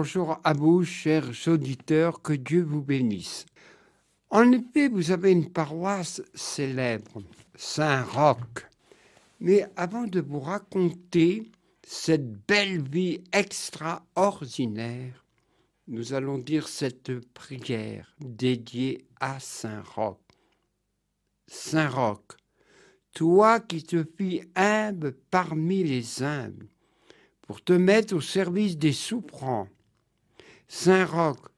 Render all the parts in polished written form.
bonjour à vous, chers auditeurs, que Dieu vous bénisse. En effet, vous avez une paroisse célèbre, Saint-Roch. Mais avant de vous raconter cette belle vie extraordinaire, nous allons dire cette prière dédiée à Saint-Roch. Saint-Roch, toi qui te fis humble parmi les humbles, pour te mettre au service des souffrants. Saint-Roch,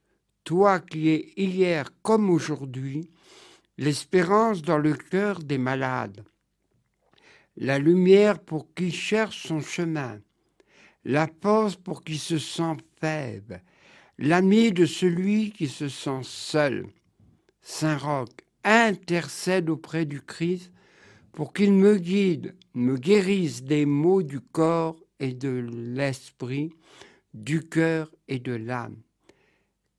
toi qui es hier comme aujourd'hui, l'espérance dans le cœur des malades, la lumière pour qui cherche son chemin, la force pour qui se sent faible, l'ami de celui qui se sent seul. Saint-Roch, intercède auprès du Christ pour qu'il me guide, me guérisse des maux du corps et de l'esprit, du cœur et de l'âme.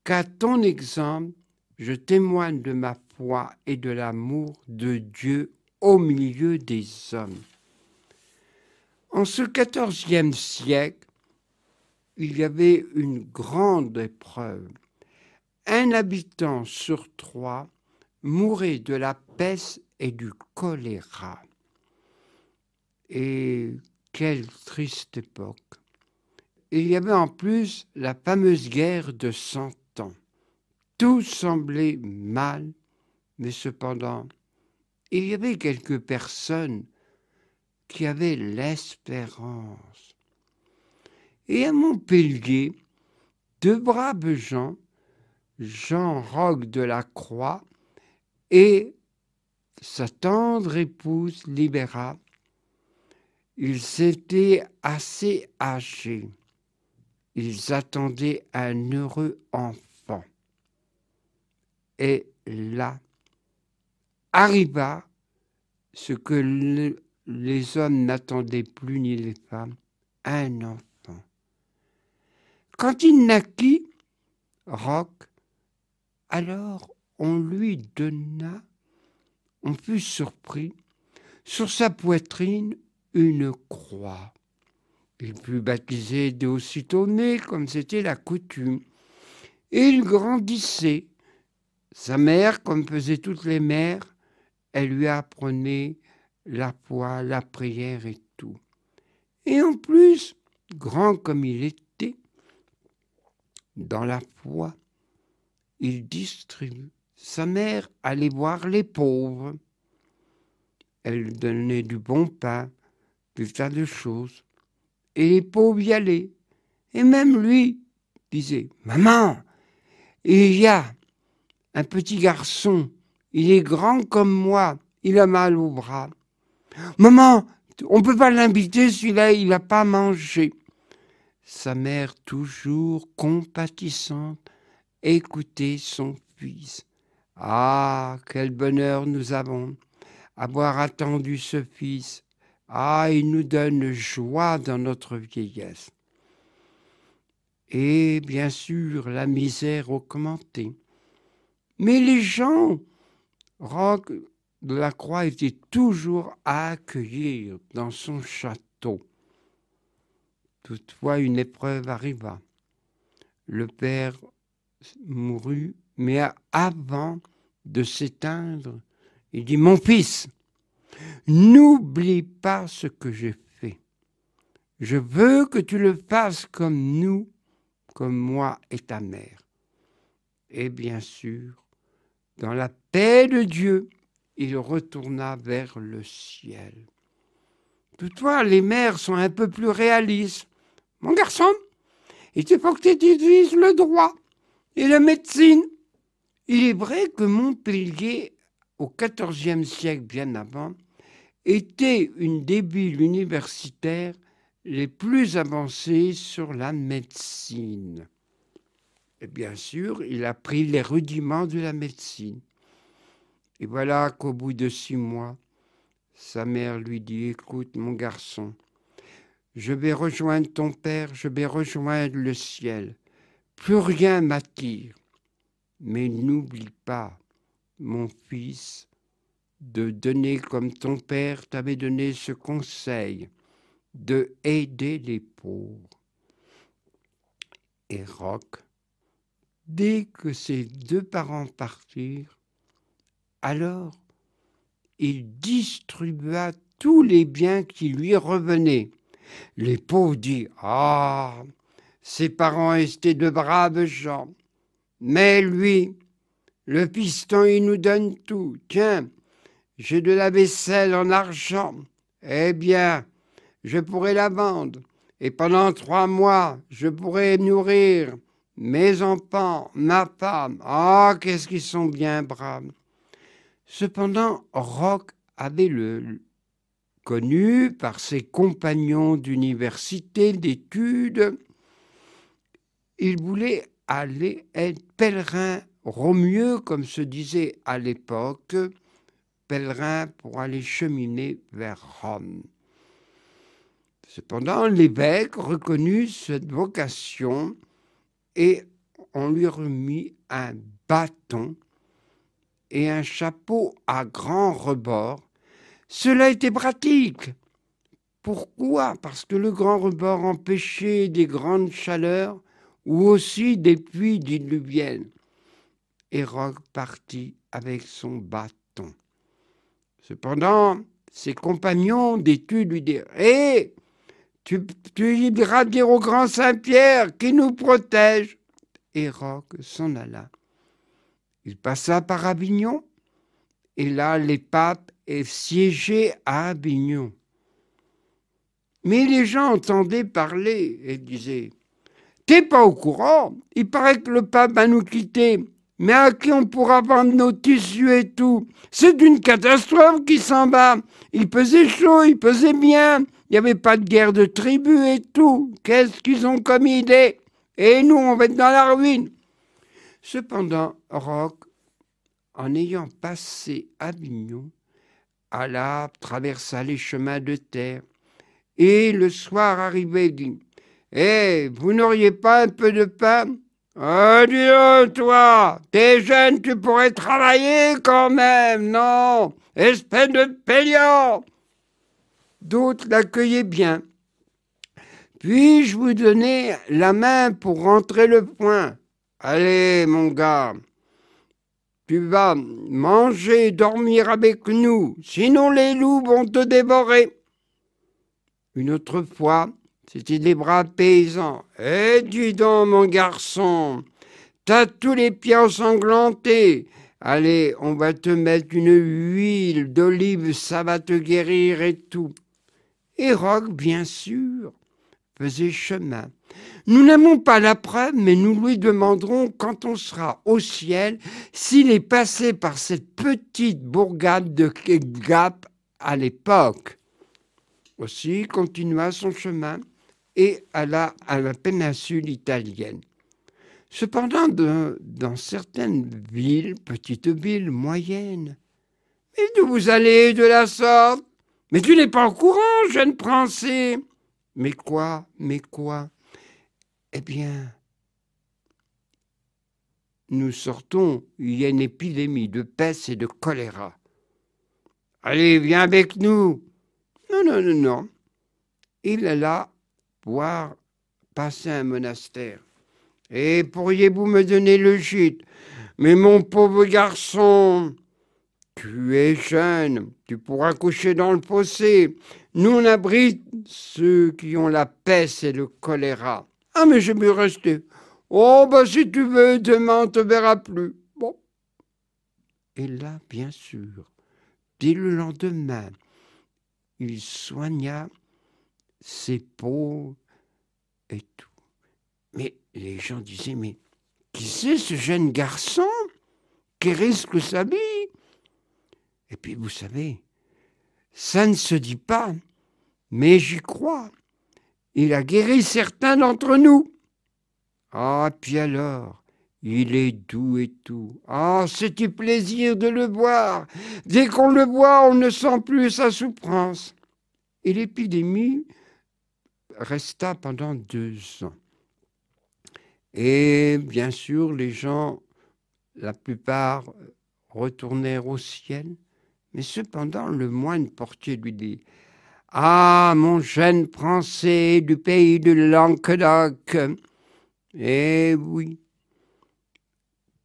Qu'à ton exemple, je témoigne de ma foi et de l'amour de Dieu au milieu des hommes. En ce XIVe siècle, il y avait une grande épreuve. Un habitant sur 3 mourait de la peste et du choléra. Et quelle triste époque! Il y avait en plus la fameuse guerre de 100 ans. Tout semblait mal, mais cependant, il y avait quelques personnes qui avaient l'espérance. Et à Montpellier, 2 braves gens, Jean-Roch de la Croix et sa tendre épouse Libéra, ils étaient assez âgés. Ils attendaient un heureux enfant. Et là, arriva ce que les hommes n'attendaient plus, ni les femmes, un enfant. Quand il naquit, Roch, alors on lui donna, on fut surpris, sur sa poitrine une croix. Il fut baptisé de aussitôt né, comme c'était la coutume. Et il grandissait. Sa mère, comme faisaient toutes les mères, elle lui apprenait la foi, la prière et tout. Et en plus, grand comme il était, dans la foi, il distribue. Sa mère allait voir les pauvres. Elle donnait du bon pain, des tas de choses. Et les pauvres y allaient. Et même lui disait, « Maman, il y a un petit garçon, il est grand comme moi, il a mal au bras. Maman, on ne peut pas l'inviter, celui-là, il n'a pas mangé. » Sa mère, toujours compatissante, écoutait son fils. Ah, quel bonheur nous avons, avoir attendu ce fils. Ah, il nous donne joie dans notre vieillesse. Et bien sûr, la misère augmentait. Mais les gens, Roch de la Croix était toujours à accueillir dans son château. Toutefois, une épreuve arriva. Le père mourut, mais avant de s'éteindre, il dit, « Mon fils, n'oublie pas ce que j'ai fait. Je veux que tu le fasses comme nous, comme moi et ta mère. » Et bien sûr, dans la paix de Dieu, il retourna vers le ciel. Toutefois, les mères sont un peu plus réalistes. « Mon garçon, il faut que tu étudies le droit et la médecine. » Il est vrai que Montpellier, au XIVe siècle, bien avant, était une des villes universitaires les plus avancées sur la médecine. Et bien sûr, il a pris les rudiments de la médecine. Et voilà qu'au bout de 6 mois, sa mère lui dit, « Écoute, mon garçon, je vais rejoindre ton père, je vais rejoindre le ciel. Plus rien m'attire. Mais n'oublie pas, mon fils, de donner comme ton père t'avait donné ce conseil, de aider les pauvres. » Et Roch, dès que ses deux parents partirent, alors il distribua tous les biens qui lui revenaient. Les pauvres disent « Ah, ses parents étaient de braves gens, mais lui, le piston, il nous donne tout. Tiens, j'ai de la vaisselle en argent. Eh bien, je pourrais la vendre. Et pendant 3 mois, je pourrais nourrir mes enfants, ma femme. Ah, qu'est-ce qu'ils sont bien braves. » Cependant, Roch avait connu par ses compagnons d'université, d'études. Il voulait aller être pèlerin romieux, comme se disait à l'époque, pèlerin pour aller cheminer vers Rome. Cependant, l'évêque reconnut cette vocation et on lui remit un bâton et un chapeau à grand rebord. Cela était pratique. Pourquoi? Parce que le grand rebord empêchait des grandes chaleurs ou aussi des pluies diluviennes. Et Roch partit avec son bâton. Cependant, ses compagnons d'études lui dirent « Hé, tu iras dire au grand Saint-Pierre qui nous protège. » Et Roch s'en alla. Il passa par Avignon, et là, les papes siégeaient à Avignon. Mais les gens entendaient parler et disaient « T'es pas au courant? Il paraît que le pape va nous quitter. Mais à qui on pourra vendre nos tissus et tout? C'est une catastrophe qui s'en va. Il pesait chaud, il pesait bien. Il n'y avait pas de guerre de tribus et tout. Qu'est-ce qu'ils ont comme idée? Et nous, on va être dans la ruine. » Cependant, Roch, en ayant passé Avignon, alla, traversa les chemins de terre, et le soir arrivé, dit « Eh, vous n'auriez pas un peu de pain? Oh, dis donc, toi, t'es jeune, tu pourrais travailler quand même, non? Espèce de peignant !» D'autres l'accueillaient bien. « Puis-je vous donner la main pour rentrer le poing? Allez, mon gars, tu vas manger et dormir avec nous, sinon les loups vont te dévorer. » Une autre fois, c'était des braves paysans. « Eh, dis donc, mon garçon, t'as tous les pieds ensanglantés. Allez, on va te mettre une huile d'olive, ça va te guérir et tout. » Et Roch, bien sûr, faisait chemin. Nous n'avons pas la preuve, mais nous lui demanderons quand on sera au ciel s'il est passé par cette petite bourgade de Gap à l'époque. Aussi continua son chemin et alla à la péninsule italienne. Cependant, dans certaines villes, petites villes, moyennes, « Mais d'où vous allez de la sorte? Mais tu n'es pas au courant, jeune Français. »« Mais quoi? Mais quoi? » Eh bien, nous sortons, il y a une épidémie de peste et de choléra. « Allez, viens avec nous. »« Non, non, non, non. » Il alla voir passer un monastère. « Et pourriez-vous me donner le gîte? Mais mon pauvre garçon, tu es jeune, tu pourras coucher dans le fossé. Nous, on abrite ceux qui ont la peste et le choléra. »« Ah, mais je vais rester. »« Oh, bah si tu veux, demain on te verra plus. » Bon. Et là, bien sûr, dès le lendemain, il soigna ses peaux et tout. Mais les gens disaient, mais qui c'est ce jeune garçon qui risque sa vie? Et puis vous savez, ça ne se dit pas, mais j'y crois. Il a guéri certains d'entre nous. Ah, puis alors, il est doux et tout. Ah, c'est du plaisir de le voir. Dès qu'on le voit, on ne sent plus sa souffrance. Et l'épidémie resta pendant 2 ans. Et bien sûr, les gens, la plupart, retournèrent au ciel. Mais cependant, le moine portier lui dit « Ah, mon jeune Français du pays de Languedoc, Eh oui,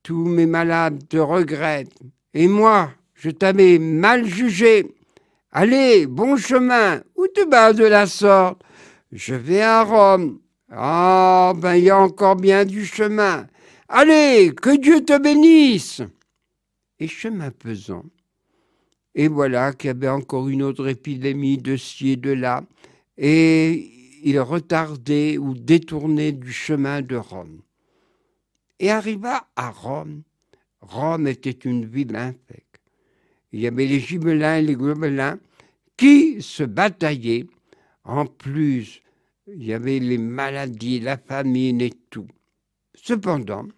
tous mes malades te regrettent. Et moi, je t'avais mal jugé. Allez, bon chemin, où te bats de la sorte? Je vais à Rome. Ah, ben il y a encore bien du chemin. Allez, que Dieu te bénisse. Et chemin faisant, et voilà qu'il y avait encore une autre épidémie de ci et de là, et il retardait ou détournait du chemin de Rome. Et arriva à Rome. Rome était une ville infecte. Il y avait les gibelins et les gobelins qui se bataillaient. En plus, il y avait les maladies, la famine et tout. Cependant,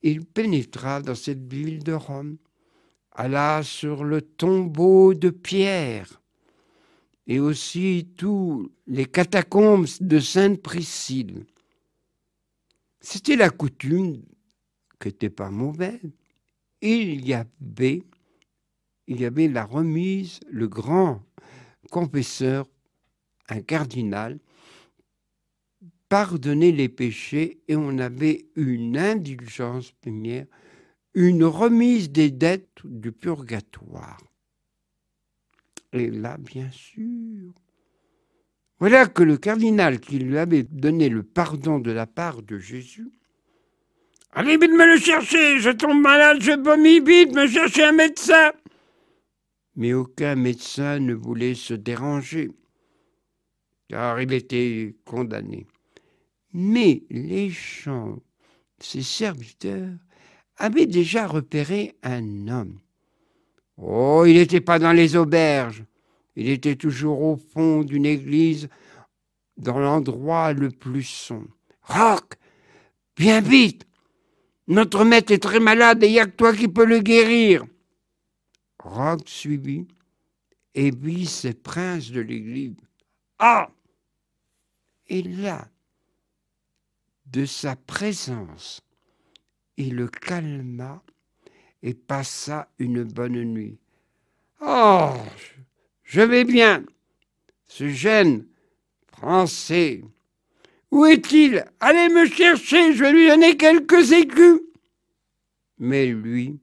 il pénétra dans cette ville de Rome, alla sur le tombeau de Pierre et aussi tous les catacombes de Sainte Priscille. C'était la coutume, qui n'était pas mauvaise. Il y avait la remise, le grand confesseur, un cardinal, pardonnait les péchés et on avait une indulgence première, une remise des dettes du purgatoire. Et là, bien sûr, voilà que le cardinal qui lui avait donné le pardon de la part de Jésus, allez vite me le chercher, je tombe malade, je vomis, vite me chercher un médecin. Mais aucun médecin ne voulait se déranger, car il était condamné. Mais les gens, ses serviteurs, avaient déjà repéré un homme. Oh, il n'était pas dans les auberges, il était toujours au fond d'une église, dans l'endroit le plus sombre. « Roch, viens vite! Notre maître est très malade et il n'y a que toi qui peux le guérir. » Roch suivit et vit ces princes de l'église. Ah! Et là, de sa présence, il le calma et passa une bonne nuit. Oh, je vais bien. Ce jeune Français, où est-il? Allez me chercher, je vais lui donner quelques écus. Mais lui,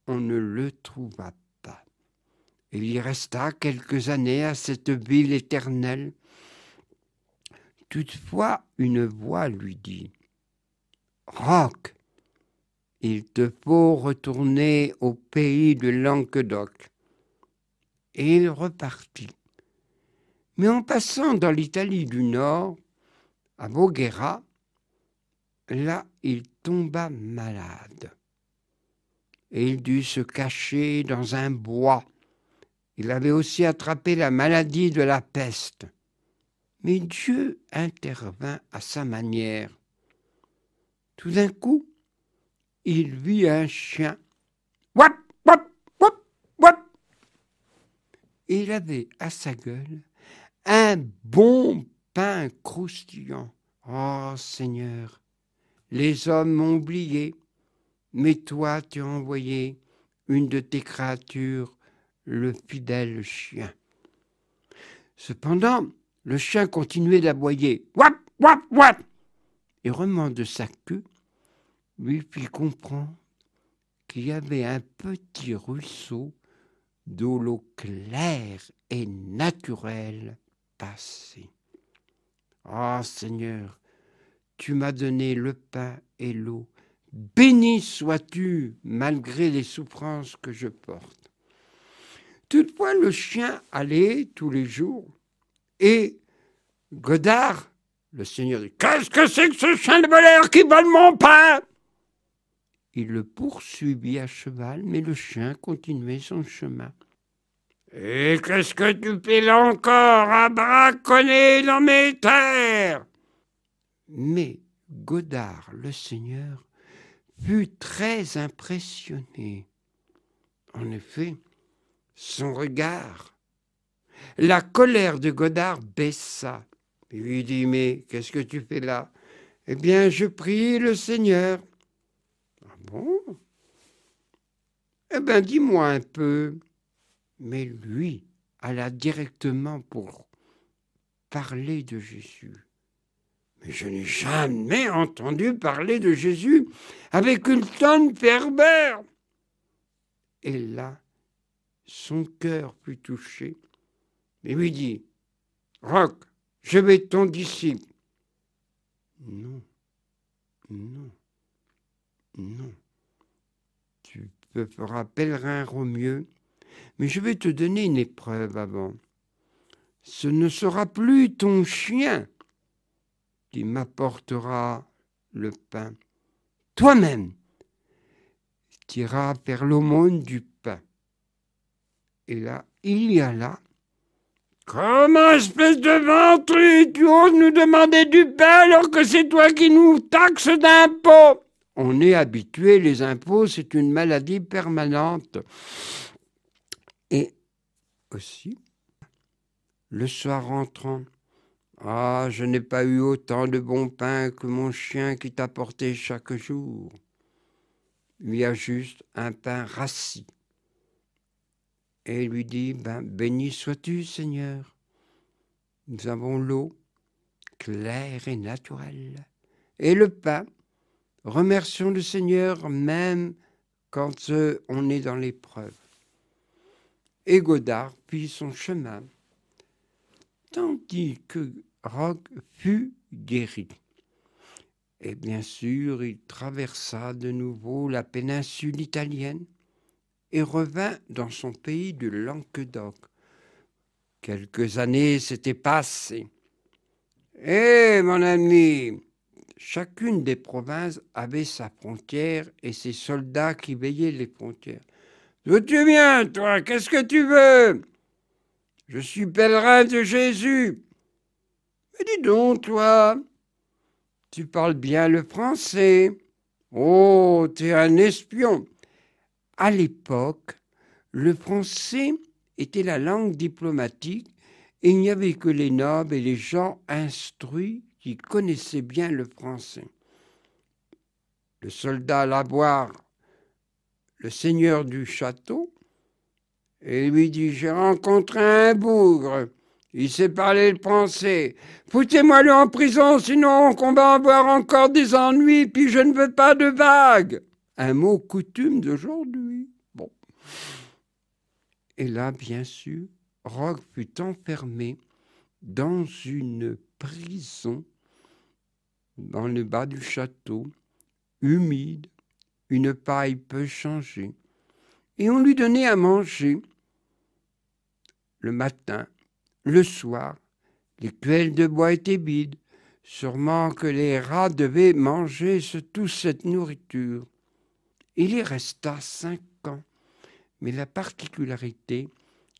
on ne le trouva pas. Il y resta quelques années à cette ville éternelle. Toutefois, une voix lui dit « Roch, il te faut retourner au pays de Languedoc. » Et il repartit. Mais en passant dans l'Italie du Nord, à Voghera, là, il tomba malade. Et il dut se cacher dans un bois. Il avait aussi attrapé la maladie de la peste. Mais Dieu intervint à sa manière. Tout d'un coup, il vit un chien. Wap, wap, wap, wap. Et il avait à sa gueule un bon pain croustillant. Oh Seigneur, les hommes m'ont oublié, mais toi tu as envoyé une de tes créatures, le fidèle chien. Cependant, le chien continuait d'aboyer. Wap, wap, wap. Et remuant de sa queue, lui fit comprendre qu'il y avait un petit ruisseau d'eau l'eau claire et naturelle passée. Ah oh, Seigneur, tu m'as donné le pain et l'eau. Béni sois-tu malgré les souffrances que je porte. Toutefois, le chien allait tous les jours et Godard, le Seigneur dit « Qu'est-ce que c'est que ce chien de voleur qui vole mon pain ?» Il le poursuivit à cheval, mais le chien continuait son chemin. « Et qu'est-ce que tu fais là encore à braconner dans mes terres ?» Mais Godard, le Seigneur, fut très impressionné. En effet, son regard, la colère de Godard baissa. Il lui dit « Mais qu'est-ce que tu fais là ?»« Eh bien, je prie le Seigneur. »« Ah bon ? Eh bien, dis-moi un peu. » Mais lui alla directement pour parler de Jésus. « Mais je n'ai jamais entendu parler de Jésus avec une tonne pervers. Et là, son cœur fut touché. Et lui dit, Roch, je vais être ton disciple. Non, non, non. Tu te feras pèlerin au mieux, mais je vais te donner une épreuve avant. Ce ne sera plus ton chien qui m'apportera le pain. Toi-même, tu iras faire l'aumône du pain. Et là, il y a là, comment, espèce de ventru, tu oses nous demander du pain alors que c'est toi qui nous taxes d'impôts? On est habitué, les impôts, c'est une maladie permanente. Et aussi, le soir rentrant, ah, je n'ai pas eu autant de bon pain que mon chien qui t'apportait chaque jour. Il y a juste un pain rassis. Et il lui dit, béni sois-tu, Seigneur. Nous avons l'eau claire et naturelle. Et le pain, remercions le Seigneur même quand on est dans l'épreuve. Et Godard fit son chemin, tandis que Roch fut guéri. Et bien sûr, il traversa de nouveau la péninsule italienne et revint dans son pays du Languedoc. Quelques années s'étaient passées. Mon ami, chacune des provinces avait sa frontière et ses soldats qui veillaient les frontières. D'où tu viens, toi? Qu'est-ce que tu veux? Je suis pèlerin de Jésus. Mais dis donc, toi, tu parles bien le français. Oh, t'es un espion. À l'époque, le français était la langue diplomatique et il n'y avait que les nobles et les gens instruits qui connaissaient bien le français. Le soldat alla voir le seigneur du château et lui dit « J'ai rencontré un bougre, il sait parler le français. Foutez-moi-le en prison, sinon on va avoir encore des ennuis, puis je ne veux pas de vagues. » Un mot coutume d'aujourd'hui. Bon. Et là, bien sûr, Roch fut enfermé dans une prison dans le bas du château, humide, une paille peu changée. Et on lui donnait à manger le matin, le soir. Les cuelles de bois étaient vides. Sûrement que les rats devaient manger toute cette nourriture. Il y resta 5 ans. Mais la particularité,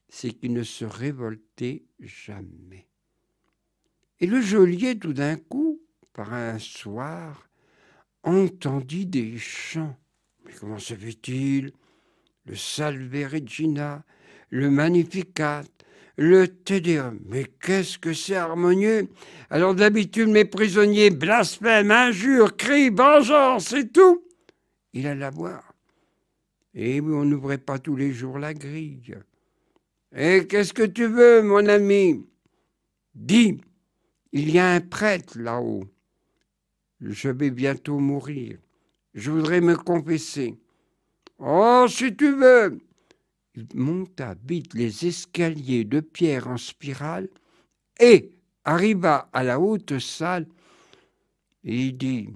c'est qu'il ne se révoltait jamais. Et le geôlier, tout d'un coup, par un soir, entendit des chants. Mais comment se fait-il? Le Salve Regina, le Magnificat, le Te Deum. Mais qu'est-ce que c'est harmonieux! Alors d'habitude, mes prisonniers blasphèment, injurent, crient, vengeance et tout. Il alla voir. Et on n'ouvrait pas tous les jours la grille. Et qu'est-ce que tu veux, mon ami? Dis, il y a un prêtre là-haut. Je vais bientôt mourir. Je voudrais me confesser. Oh, si tu veux. Il monta vite les escaliers de pierre en spirale et arriva à la haute salle et il dit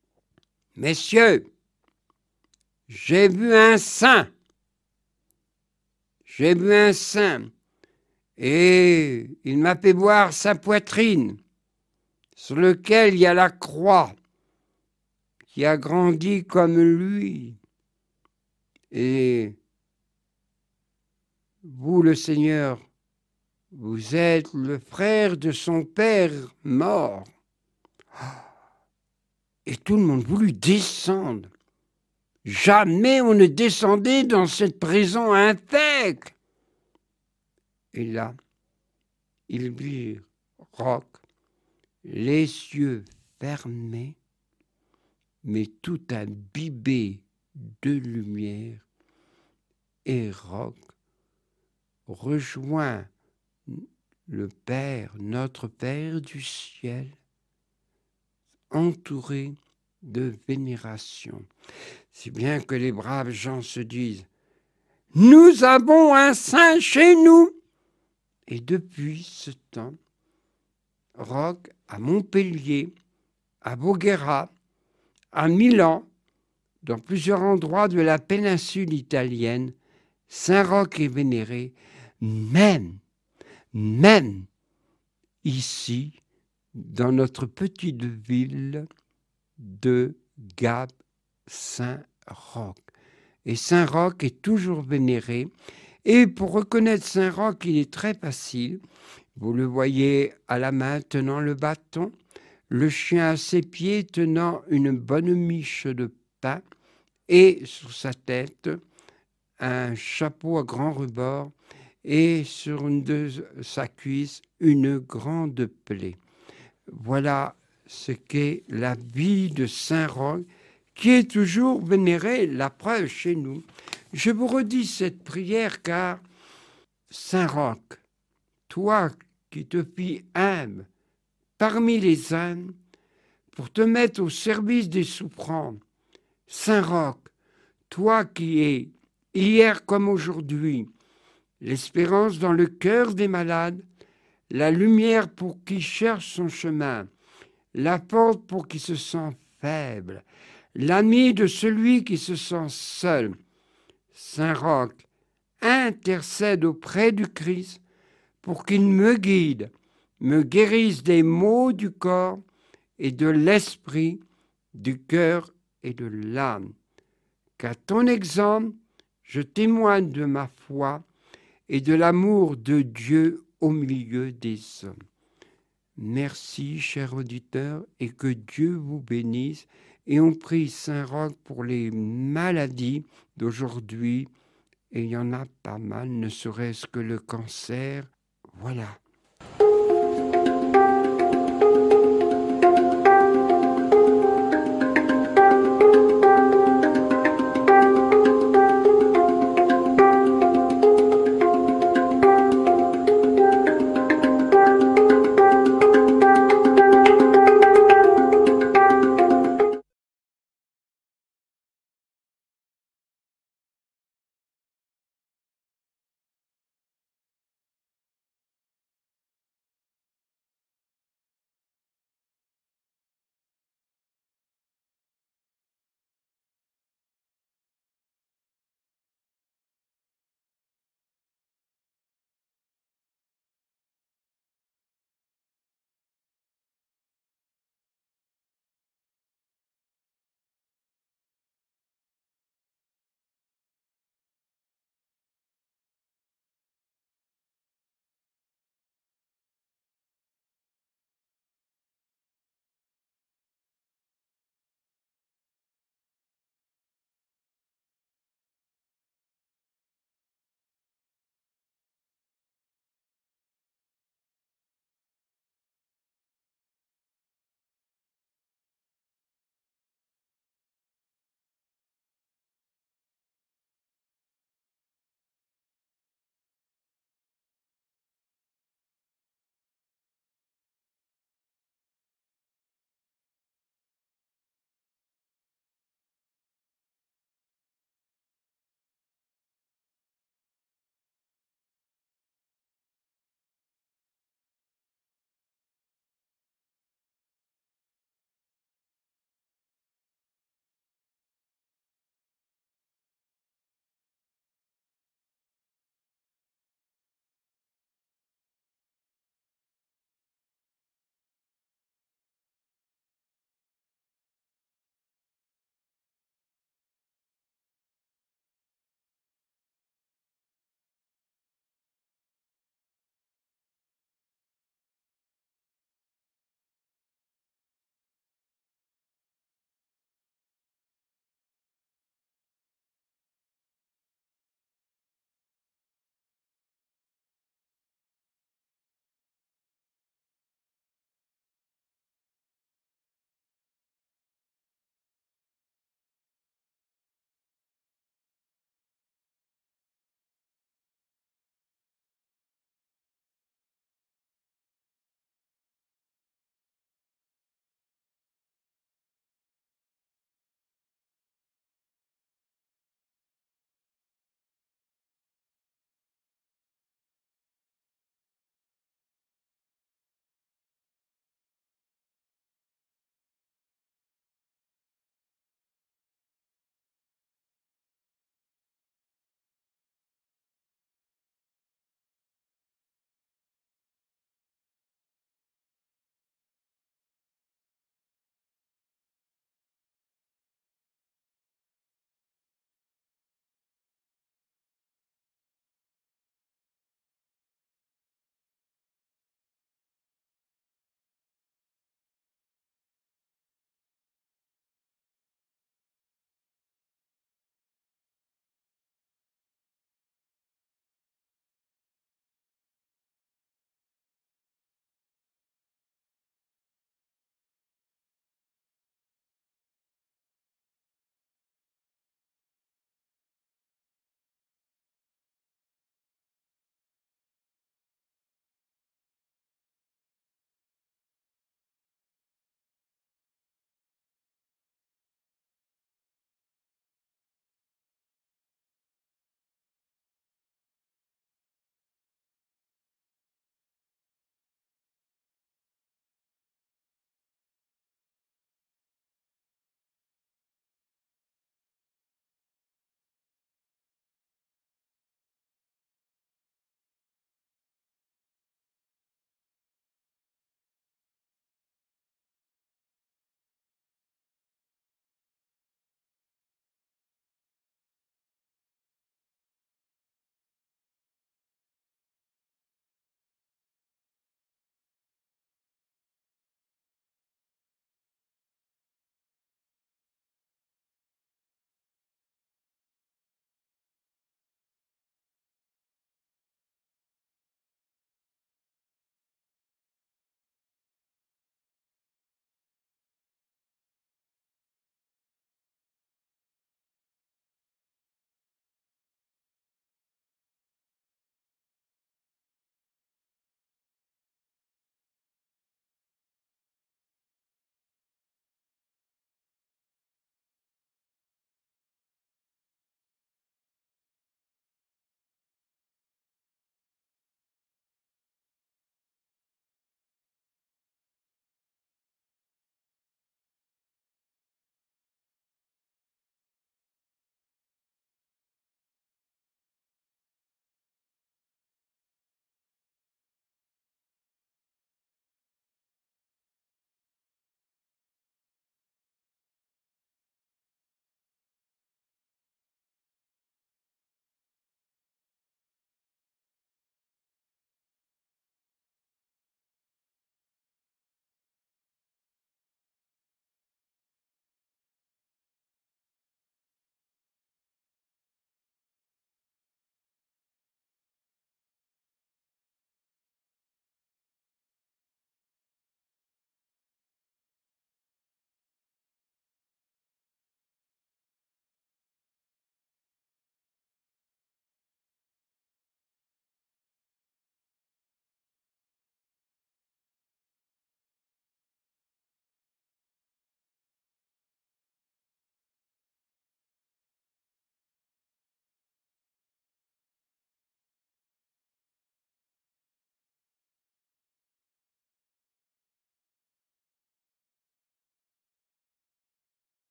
« Messieurs, j'ai vu un saint. J'ai vu un saint et il m'a fait voir sa poitrine sur lequel il y a la croix qui a grandi comme lui. Et vous, le Seigneur, vous êtes le frère de son père mort. » Et tout le monde voulut descendre. Jamais on ne descendait dans cette prison infecte. Et là, ils virent Roch, les yeux fermés, mais tout imbibé de lumière. Et Roch rejoint le Père, notre Père du ciel, entouré de vénération. Si bien que les braves gens se disent « Nous avons un saint chez nous !» Et depuis ce temps, Roch, à Montpellier, à Voghera, à Milan, dans plusieurs endroits de la péninsule italienne, Saint Roch est vénéré, même ici, dans notre petite ville de Gap, Saint-Roch. Et Saint-Roch est toujours vénéré. Et pour reconnaître Saint-Roch, il est très facile. Vous le voyez à la main tenant le bâton, le chien à ses pieds tenant une bonne miche de pain et sur sa tête un chapeau à grand rebord et sur une de sa cuisse une grande plaie. Voilà ce qu'est la vie de Saint Roch, qui est toujours vénéré, la preuve chez nous. Je vous redis cette prière car Saint Roch, toi qui te fis humble parmi les âmes pour te mettre au service des souffrants, Saint Roch, toi qui es, hier comme aujourd'hui, l'espérance dans le cœur des malades, la lumière pour qui cherche son chemin, la porte pour qui se sent faible, l'ami de celui qui se sent seul. Saint Roch, intercède auprès du Christ pour qu'il me guide, me guérisse des maux du corps et de l'esprit, du cœur et de l'âme. Qu'à ton exemple, je témoigne de ma foi et de l'amour de Dieu au milieu des hommes. Merci, chers auditeurs, et que Dieu vous bénisse. Et on prie Saint Roch pour les maladies d'aujourd'hui. Et il y en a pas mal, ne serait-ce que le cancer. Voilà.